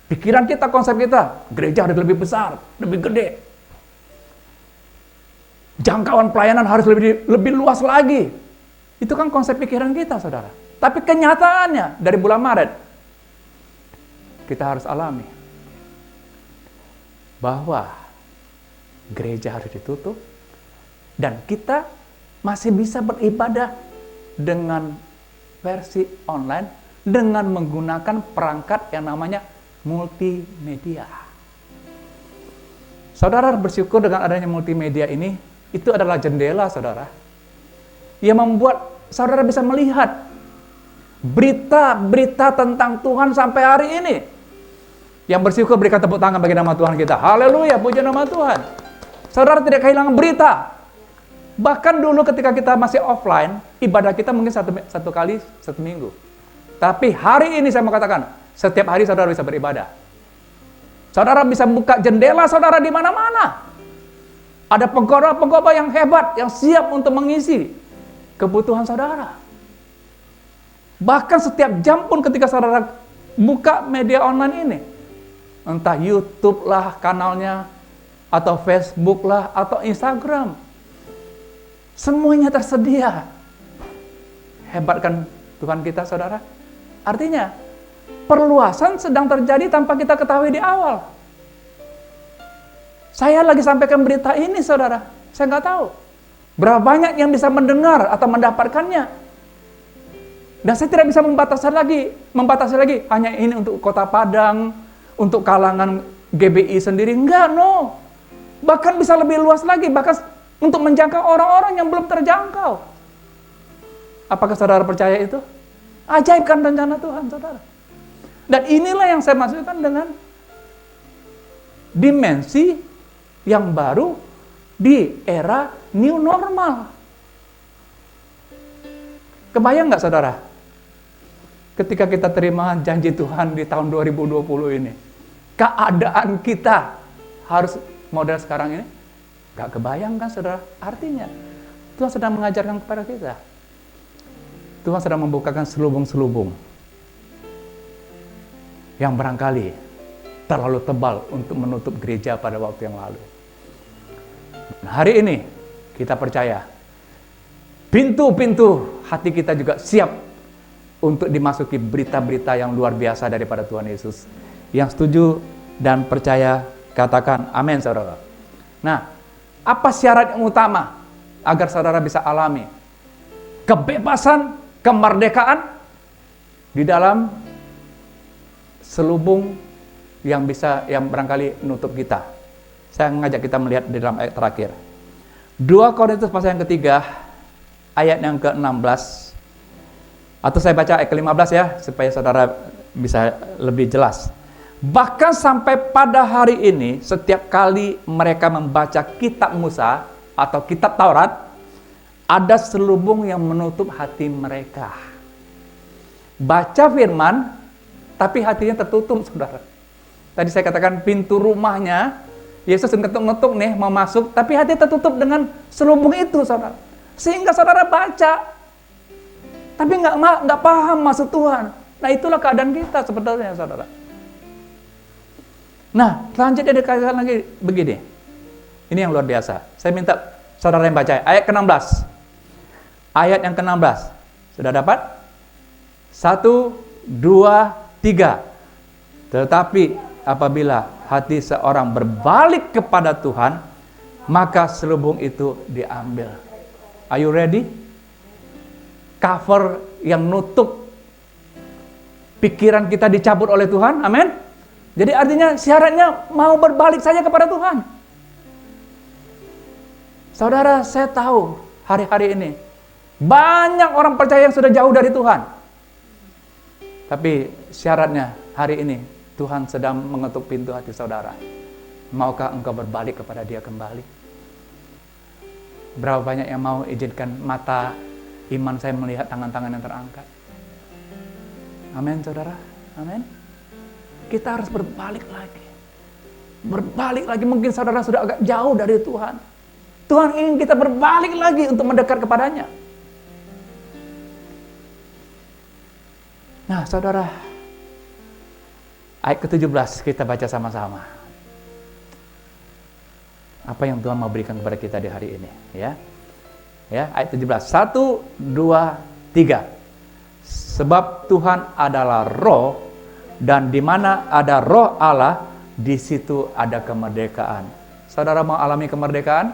Pikiran kita, konsep kita, gereja harus lebih besar, lebih gede. Jangkauan pelayanan harus lebih luas lagi. Itu kan konsep pikiran kita, saudara. Tapi kenyataannya dari bulan Maret, kita harus alami bahwa gereja harus ditutup, dan kita masih bisa beribadah dengan versi online dengan menggunakan perangkat yang namanya multimedia. Saudara bersyukur dengan adanya multimedia ini, itu adalah jendela saudara, yang membuat saudara bisa melihat berita-berita tentang Tuhan sampai hari ini. Yang bersyukur berikan tepuk tangan bagi nama Tuhan kita. Haleluya, puji nama Tuhan. Saudara tidak kehilangan berita. Bahkan dulu ketika kita masih offline, ibadah kita mungkin satu kali satu minggu. Tapi hari ini saya mau katakan, setiap hari saudara bisa beribadah. Saudara bisa buka jendela saudara di mana-mana. Ada pengkhotbah yang hebat, yang siap untuk mengisi kebutuhan saudara. Bahkan setiap jam pun ketika saudara buka media online ini, entah YouTube lah kanalnya, atau Facebook lah, atau Instagram. Semuanya tersedia. Hebat kan Tuhan kita, saudara? Artinya, perluasan sedang terjadi tanpa kita ketahui di awal. Saya lagi sampaikan berita ini, saudara. Saya nggak tahu berapa banyak yang bisa mendengar atau mendapatkannya. Dan saya tidak bisa membatasi lagi. Hanya ini untuk Kota Padang, untuk kalangan GBI sendiri. Enggak, no. Bahkan bisa lebih luas lagi, bahkan untuk menjangkau orang-orang yang belum terjangkau. Apakah saudara percaya itu? Ajaib kan rencana Tuhan, saudara. Dan inilah yang saya maksudkan dengan dimensi yang baru di era new normal. Kebayang nggak saudara? Ketika kita terima janji Tuhan di tahun 2020 ini, keadaan kita harus model sekarang ini, gak kebayang kan saudara? Artinya, Tuhan sedang mengajarkan kepada kita. Tuhan sedang membukakan selubung-selubung yang barangkali terlalu tebal untuk menutup gereja pada waktu yang lalu. Nah, hari ini, kita percaya, pintu-pintu hati kita juga siap untuk dimasuki berita-berita yang luar biasa daripada Tuhan Yesus. Yang setuju dan percaya, katakan amin saudara. Nah, Apa syarat yang utama agar saudara bisa alami kebebasan, kemerdekaan di dalam selubung yang barangkali nutup kita? Saya mengajak kita melihat di dalam ayat terakhir. 2 Korintus pasal yang ketiga, ayat yang ke-16. Atau saya baca ayat ke-15 ya, supaya saudara bisa lebih jelas. Bahkan sampai pada hari ini, setiap kali mereka membaca kitab Musa atau kitab Taurat, ada selubung yang menutup hati mereka. Baca firman, tapi hatinya tertutup, saudara. Tadi saya katakan pintu rumahnya, Yesus ngetuk-ngetuk nih, mau masuk, tapi hati tertutup dengan selubung itu, saudara. Sehingga saudara baca, tapi nggak paham maksud Tuhan. Nah, itulah keadaan kita sebenarnya, saudara. Nah, selanjutnya dikatakan lagi begini. Ini yang luar biasa. Saya minta saudara yang baca ayat ke-16. Ayat yang ke-16. Sudah dapat? 1, 2, 3. Tetapi apabila hati seorang berbalik kepada Tuhan, maka selubung itu diambil. Are you ready? Cover yang nutup pikiran kita dicabut oleh Tuhan. Amin. Jadi artinya syaratnya mau berbalik saja kepada Tuhan. Saudara, saya tahu hari-hari ini banyak orang percaya yang sudah jauh dari Tuhan. Tapi syaratnya hari ini Tuhan sedang mengetuk pintu hati saudara. Maukah engkau berbalik kepada Dia kembali? Berapa banyak yang mau izinkan mata iman saya melihat tangan-tangan yang terangkat? Amin, saudara. Amin. Kita harus berbalik lagi. Berbalik lagi. Mungkin saudara sudah agak jauh dari Tuhan. Tuhan ingin kita berbalik lagi untuk mendekat kepadanya. Nah, saudara, ayat ke-17 kita baca sama-sama. Apa yang Tuhan mau berikan kepada kita di hari ini, ya. Ya, ayat 17. 1, 2, 3. Sebab Tuhan adalah roh, dan di mana ada roh Allah, di situ ada kemerdekaan. Saudara mau alami kemerdekaan?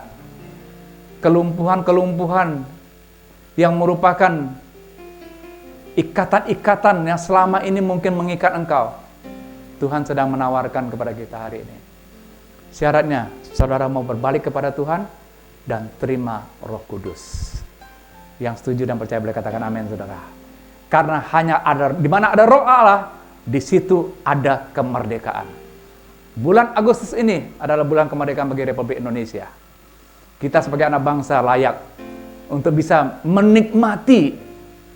Kelumpuhan-kelumpuhan yang merupakan ikatan-ikatan yang selama ini mungkin mengikat engkau, Tuhan sedang menawarkan kepada kita hari ini. Syaratnya, saudara mau berbalik kepada Tuhan dan terima Roh Kudus. Yang setuju dan percaya boleh katakan amin, saudara. Karena hanya ada di mana ada Roh Allah, di situ ada kemerdekaan. Bulan Agustus ini adalah bulan kemerdekaan bagi Republik Indonesia. Kita sebagai anak bangsa layak untuk bisa menikmati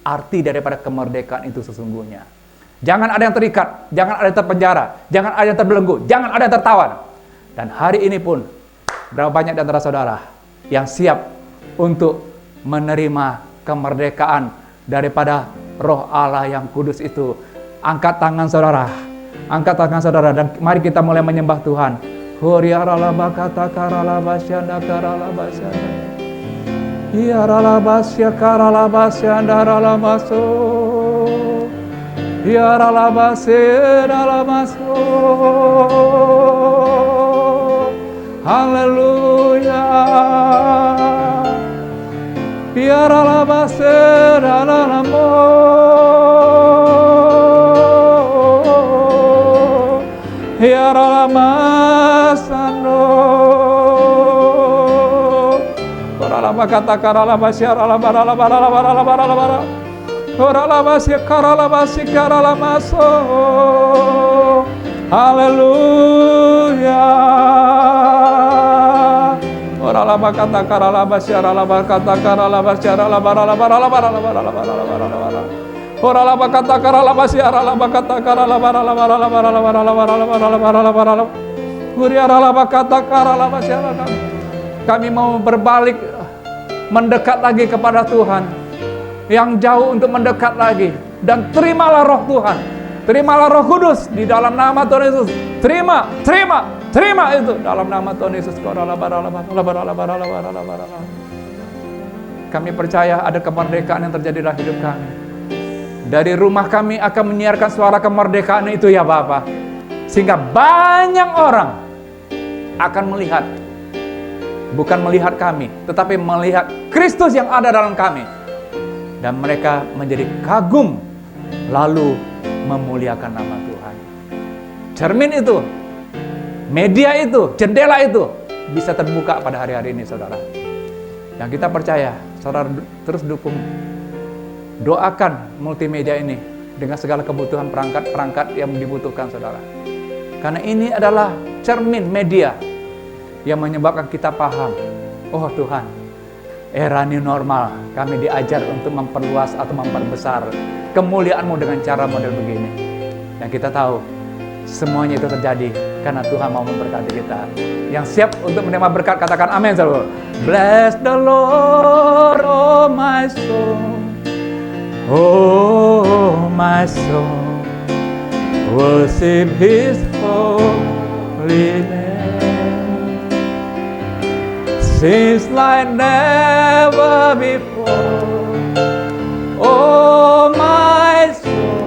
arti daripada kemerdekaan itu sesungguhnya. Jangan ada yang terikat, jangan ada yang terpenjara, jangan ada yang terbelenggu, jangan ada yang tertawan. Dan hari ini pun, berapa banyak di antara saudara yang siap untuk menerima kemerdekaan daripada Roh Allah yang kudus itu. Angkat tangan saudara, angkat tangan saudara, dan mari kita mulai menyembah Tuhan. Horiaralabakata karalabasyanda karalabasyanda. Hiaralabasya karalabasyanda ralamaso. Hiaralabasya ralamaso. Haleluya. Hiaralabasya ralamamo. Hiaralamasano. Koralabakata karalabasya ralabaralabaralabaralabaralabaralabarala. Koralabasya karalabasya karalamaso. Haleluya. Koralabakata karalabasya ralabakata karalabasya ralabaralabaralabaralabaralabaralabaralabaralabarala. Koralabakata karalabasya ralabakata karalabaralabaralabaralabaralabaralabaralabaralabarala. Huriaralabakata karalabasya ralabakata. Kami mau berbalik, mendekat lagi kepada Tuhan. Yang jauh untuk mendekat lagi. Dan terimalah Roh Tuhan. Terimalah Roh Kudus di dalam nama Tuhan Yesus. Terima itu dalam nama Tuhan Yesus. Kami percaya ada kemerdekaan yang terjadi dalam hidup kami. Dari rumah kami akan menyiarkan suara kemerdekaan itu ya Bapa. Sehingga banyak orang akan melihat bukan melihat kami, tetapi melihat Kristus yang ada dalam kami. Dan mereka menjadi kagum, lalu memuliakan nama Tuhan. Cermin itu, media itu, jendela itu bisa terbuka pada hari-hari ini, saudara. Dan kita percaya, saudara terus dukung, doakan multimedia ini dengan segala kebutuhan perangkat-perangkat yang dibutuhkan, saudara. Karena ini adalah cermin media yang menyebabkan kita paham, oh Tuhan, era new normal, kami diajar untuk memperluas atau memperbesar kemuliaan-Mu dengan cara model begini. Dan kita tahu, semuanya itu terjadi karena Tuhan mau memberkati kita. Yang siap untuk menerima berkat, katakan amin selalu. Bless the Lord, oh my soul. Oh my soul. Worship His holy name. Seems like never before. Oh my soul,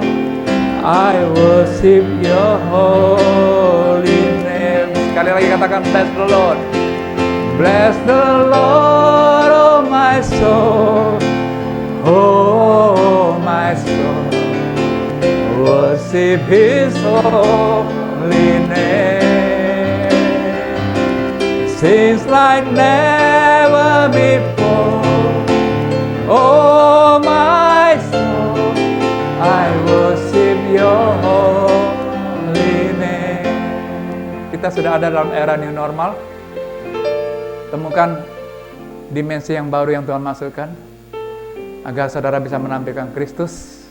I worship your holy name. Sekali lagi katakan, bless the Lord. Bless the Lord, oh my soul. Oh my soul, worship His holy name. Seems like never before. Oh my soul, I worship your holy name. Kita sudah ada dalam era new normal. Temukan dimensi yang baru yang Tuhan masukkan, agar saudara bisa menampilkan Kristus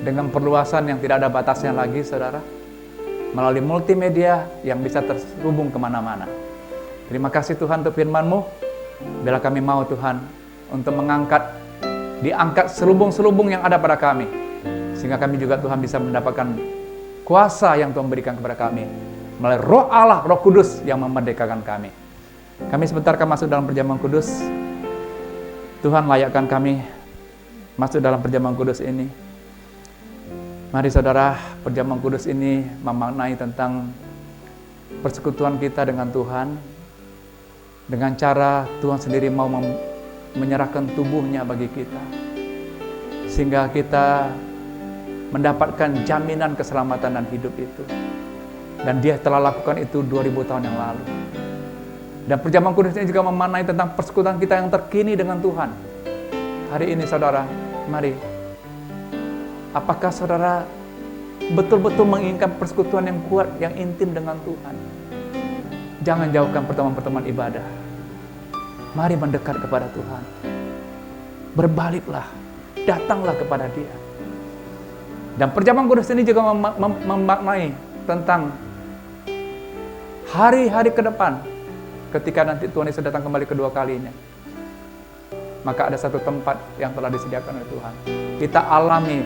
dengan perluasan yang tidak ada batasnya lagi, saudara. Melalui multimedia yang bisa terhubung kemana-mana. Terima kasih Tuhan untuk firman-Mu. Bila kami mau Tuhan untuk diangkat selubung-selubung yang ada pada kami. Sehingga kami juga Tuhan bisa mendapatkan kuasa yang Tuhan berikan kepada kami. Melalui Roh Allah, Roh Kudus yang memerdekakan kami. Kami sebentar akan masuk dalam perjamuan kudus. Tuhan layakkan kami masuk dalam perjamuan kudus ini. Mari saudara, perjamuan kudus ini memaknai tentang persekutuan kita dengan Tuhan. Dengan cara Tuhan sendiri mau menyerahkan tubuhnya bagi kita. Sehingga kita mendapatkan jaminan keselamatan dan hidup itu. Dan Dia telah lakukan itu 2000 tahun yang lalu. Dan perjamuan kudus ini juga memaknai tentang persekutuan kita yang terkini dengan Tuhan. Hari ini saudara, mari. Apakah saudara betul-betul menginginkan persekutuan yang kuat, yang intim dengan Tuhan? Jangan jauhkan pertemuan-pertemuan ibadah. Mari mendekat kepada Tuhan. Berbaliklah, datanglah kepada Dia. Dan perjamuan kudus ini juga memaknai tentang hari-hari ke depan, ketika nanti Tuhan Yesus datang kembali kedua kalinya. Maka ada satu tempat yang telah disediakan oleh Tuhan. Kita alami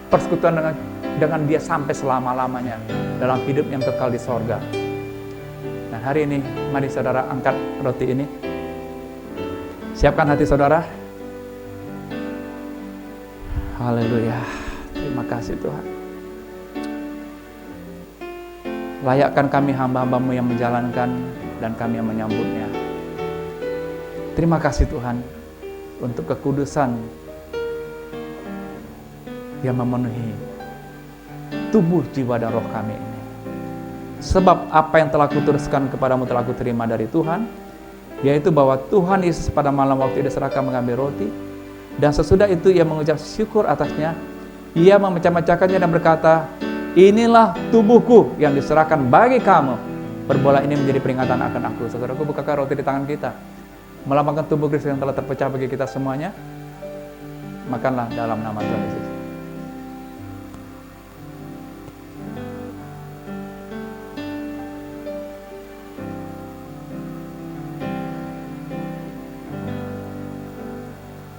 persekutuan dengan Dia sampai selama-lamanya dalam hidup yang kekal di sorga. Nah hari ini, mari saudara angkat roti ini. Siapkan hati saudara. Haleluya. Terima kasih Tuhan. Layakkan kami hamba-hamba-Mu yang menjalankan dan kami yang menyambutnya. Terima kasih Tuhan untuk kekudusan yang memenuhi tubuh, jiwa, dan roh kami ini. Sebab apa yang telah kuteruskan kepadamu telah kuterima dari Tuhan, yaitu bahwa Tuhan Yesus pada malam waktu diserahkan mengambil roti, dan sesudah itu Ia mengucap syukur atasnya, Ia memecah-mecahkannya dan berkata, inilah tubuhku yang diserahkan bagi kamu. Perbuatlah ini menjadi peringatan akan aku. Saudaraku, bukakan roti di tangan kita, melambangkan tubuh Kristus yang telah terpecah bagi kita semuanya. Makanlah dalam nama Tuhan Yesus.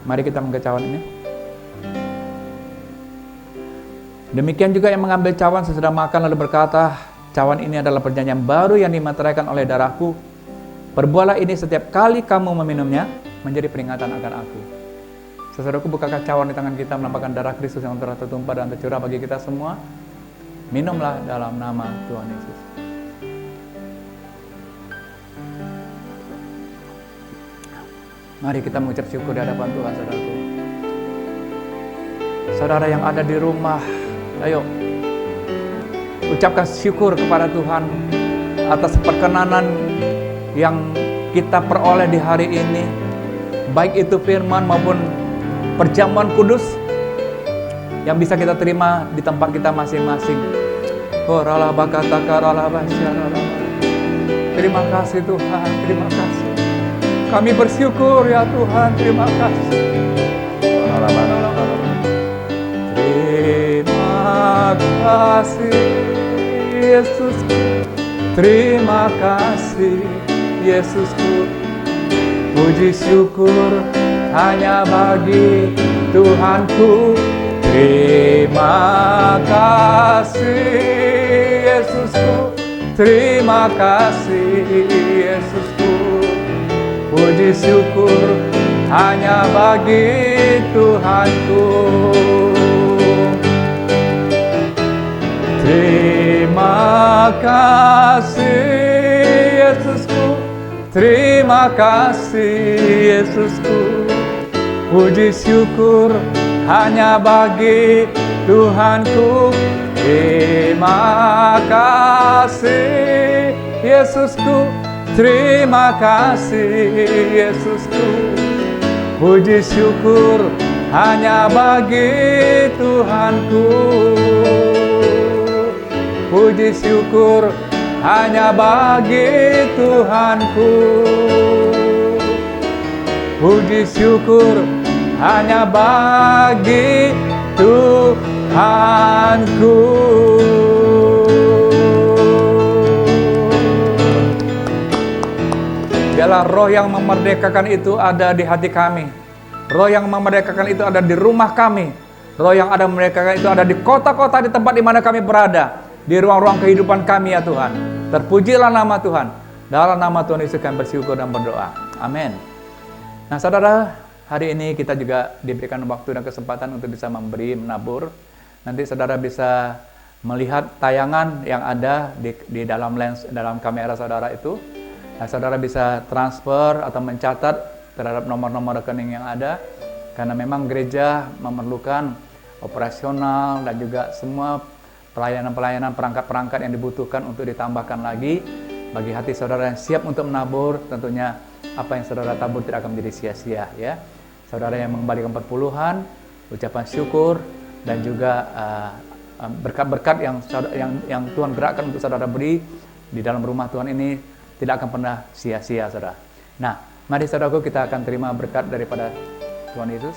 Mari kita mengambil cawan ini. Demikian juga yang mengambil cawan sesudah makan lalu berkata, cawan ini adalah perjanjian baru yang dimateraikan oleh darahku. Perbuatlah ini setiap kali kamu meminumnya menjadi peringatan akan aku. Saudaraku, bukakan cawan di tangan kita melambangkan darah Kristus yang telah tertumpah dan tercurah bagi kita semua. Minumlah dalam nama Tuhan Yesus. Mari kita mengucap syukur di hadapan Tuhan, saudaraku. Saudara yang ada di rumah, ayo ucapkan syukur kepada Tuhan atas perkenanan yang kita peroleh di hari ini, baik itu firman maupun perjamuan kudus yang bisa kita terima di tempat kita masing-masing. Terima kasih Tuhan, terima kasih. Kami bersyukur ya Tuhan, terima kasih. Terima kasih Yesusku, terima kasih Yesusku. Puji syukur hanya bagi Tuhanku. Terima kasih Yesusku, terima kasih Yesusku. Puji syukur hanya bagi Tuhanku. Terima kasih Yesusku, terima kasih Yesusku. Puji syukur hanya bagi Tuhanku. Terima kasih Yesusku, terima kasih Yesusku. Puji syukur hanya bagi Tuhanku. Puji syukur hanya bagi Tuhanku. Puji syukur hanya bagi Tuhanku. Biarlah roh yang memerdekakan itu ada di hati kami. Roh yang memerdekakan itu ada di rumah kami. Roh yang ada memerdekakan itu ada di kota-kota, di tempat di mana kami berada, di ruang-ruang kehidupan kami ya Tuhan. Terpujilah nama Tuhan. Dalam nama Tuhan Yesus kami bersyukur dan berdoa. Amin. Nah saudara, hari ini kita juga diberikan waktu dan kesempatan untuk bisa memberi, menabur. Nanti saudara bisa melihat tayangan yang ada di dalam lens, dalam kamera saudara itu. Nah, saudara bisa transfer atau mencatat terhadap nomor-nomor rekening yang ada. Karena memang gereja memerlukan operasional dan juga semua pelayanan-pelayanan, perangkat-perangkat yang dibutuhkan untuk ditambahkan lagi. Bagi hati saudara yang siap untuk menabur, tentunya apa yang saudara tabur tidak akan menjadi sia-sia ya. Saudara yang mengembalikan perpuluhan, ucapan syukur dan juga berkat-berkat yang Tuhan gerakkan untuk saudara beri di dalam rumah Tuhan ini tidak akan pernah sia-sia saudara. Nah, mari saudaraku kita akan terima berkat daripada Tuhan Yesus.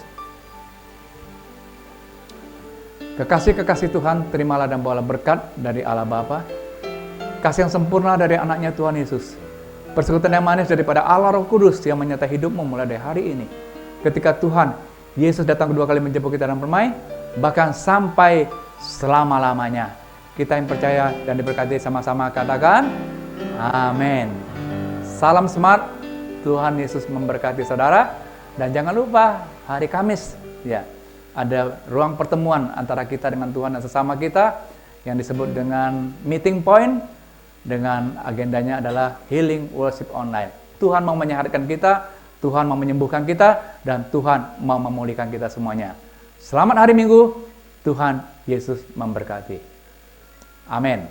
Kekasih-kekasih Tuhan, terimalah dan bawalah berkat dari Allah Bapa, kasih yang sempurna dari anaknya Tuhan Yesus, persekutuan yang manis daripada Allah Roh Kudus yang menyertai hidupmu mulai dari hari ini. Ketika Tuhan Yesus datang kedua kali menjemput kita dan bermain, bahkan sampai selama-lamanya. Kita yang percaya dan diberkati sama-sama katakan, amin. Salam smart, Tuhan Yesus memberkati saudara. Dan jangan lupa hari Kamis, ya, ada ruang pertemuan antara kita dengan Tuhan dan sesama kita yang disebut dengan meeting point, dengan agendanya adalah Healing Worship Online. Tuhan mau menyehatkan kita, Tuhan mau menyembuhkan kita, dan Tuhan mau memulihkan kita semuanya. Selamat hari Minggu, Tuhan Yesus memberkati. Amin.